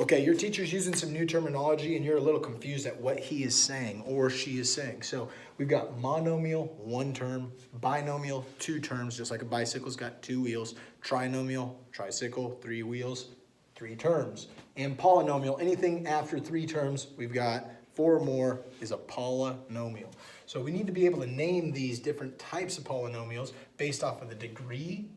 Okay, your teacher's using some new terminology and you're a little confused at what he is saying or she is saying. So we've got monomial, one term, binomial, two terms, just like a bicycle's got two wheels, trinomial, tricycle, three wheels, three terms. And polynomial, anything after three terms, we've got four or more is a polynomial. So we need to be able to name these different types of polynomials based off of the degree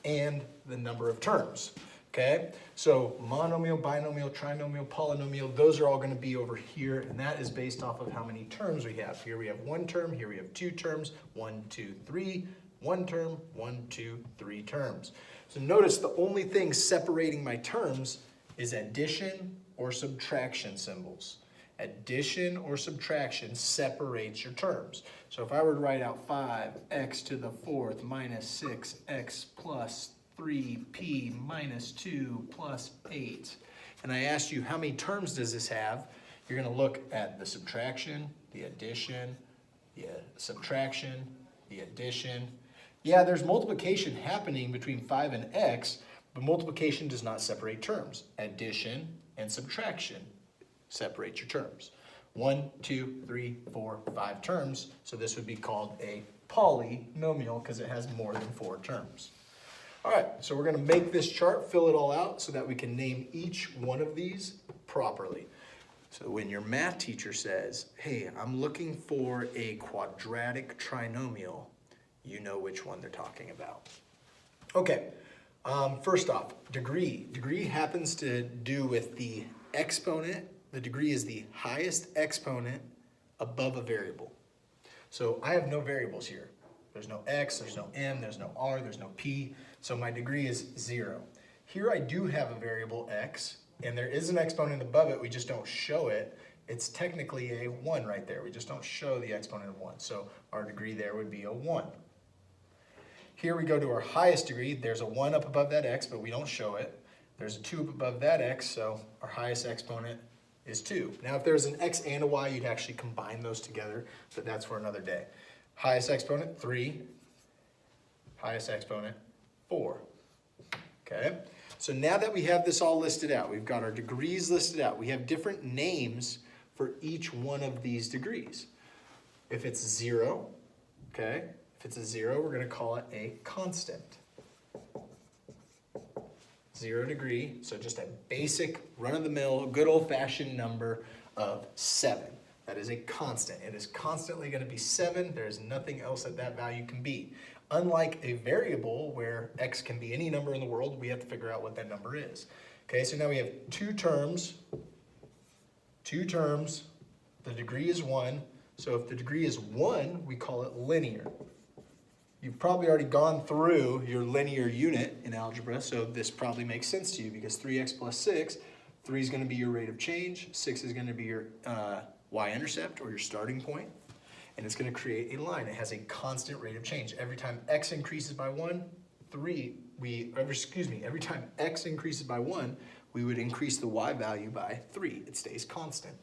and the number of terms. Okay, so monomial, binomial, trinomial, polynomial, those are all going to be over here, and that is based off of how many terms we have. Here we have one term, here we have two terms, 1, 2, 3, one term, 1, 2, 3 terms. So notice the only thing separating my terms is addition or subtraction symbols. Addition or subtraction separates your terms. So if I were to write out 5x to the fourth minus 6x plus 3p minus 2 plus 8. And I asked you how many terms does this have? You're going to look at the subtraction, the addition, the subtraction, the addition. Yeah, there's multiplication happening between 5 and x, but multiplication does not separate terms. Addition and subtraction separate your terms. 1, 2, 3, 4, 5 terms. So this would be called a polynomial because it has more than 4 terms. All right, so we're going to make this chart, fill it all out so that we can name each one of these properly. So when your math teacher says, hey, I'm looking for a quadratic trinomial, you know which one they're talking about. Okay, first off, degree. Degree happens to do with the exponent. The degree is the highest exponent above a variable. So I have no variables here. There's no x, there's no m, there's no r, there's no p, so my degree is 0. Here I do have a variable x, and there is an exponent above it, we just don't show it. It's technically a 1 right there, we just don't show the exponent of 1, so our degree there would be a 1. Here we go to our highest degree, there's a 1 up above that x, but we don't show it. There's a 2 up above that x, so our highest exponent is 2. Now if there's an x and a y, you'd actually combine those together, but that's for another day. Highest exponent, 3. Highest exponent, 4. Okay, so now that we have this all listed out, we've got our degrees listed out, we have different names for each one of these degrees. If it's 0, okay, if it's a 0, we're going to call it a constant. 0 degree, so just a basic, run-of-the-mill, good old-fashioned number of 7. That is a constant. It is constantly going to be 7. There is nothing else that that value can be. Unlike a variable where x can be any number in the world, we have to figure out what that number is. Okay, so now we have two terms. Two terms. The degree is 1. So if the degree is 1, we call it linear. You've probably already gone through your linear unit in algebra, so this probably makes sense to you because 3x plus 6, 3 is going to be your rate of change, 6 is going to be your y-intercept or your starting point, and it's going to create a line. It has a constant rate of change. Every time x increases by 1, every time x increases by 1, we would increase the y value by 3. It stays constant,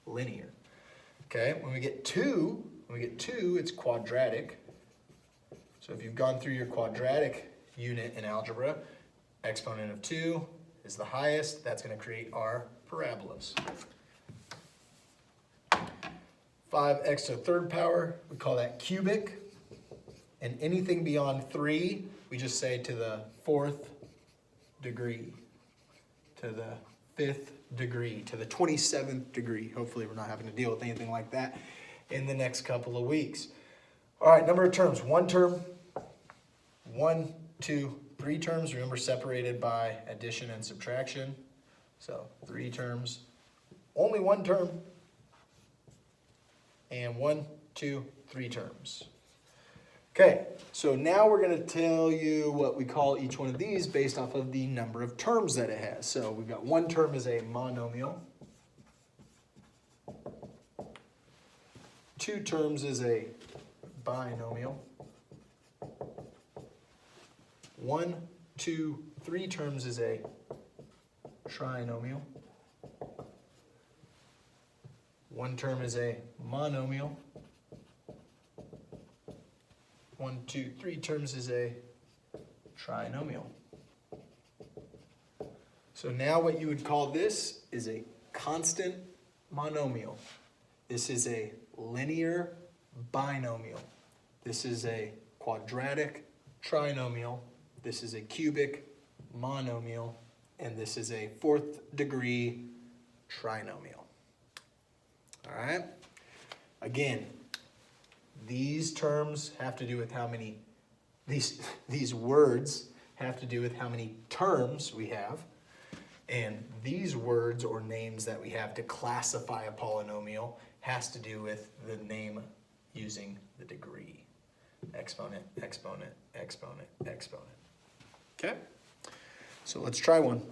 linear. Okay, when we get 2, it's quadratic. So if you've gone through your quadratic unit in algebra, exponent of 2 is the highest. That's going to create our parabolas. 5x to the third power, we call that cubic. And anything beyond 3, we just say to the 4th degree, to the 5th degree, to the 27th degree. Hopefully we're not having to deal with anything like that in the next couple of weeks. All right, number of terms. One term, 1, 2, 3 terms. Remember, separated by addition and subtraction. So 3 terms, only 1 term, and 1, 2, 3 terms. Okay, so now we're going to tell you what we call each one of these based off of the number of terms that it has. So we've got 1 term is a monomial. 2 terms is a binomial. 1, 2, 3 terms is a trinomial. 1 term is a monomial. 1, 2, 3 terms is a trinomial. So now what you would call this is a constant monomial. This is a linear binomial. This is a quadratic trinomial. This is a cubic monomial. And this is a fourth degree trinomial. All right? Again, these terms have to do with how many, these words have to do with how many terms we have. And these words or names that we have to classify a polynomial has to do with the name using the degree. Exponent, exponent, exponent, exponent. Okay? So let's try one.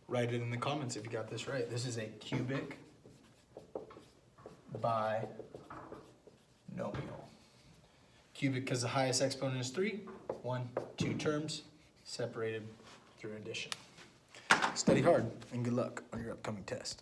Write it in the comments if you got this right. This is a cubic binomial. Cubic because the highest exponent is 3. 1, 2 terms separated through addition. Study hard and good luck on your upcoming test.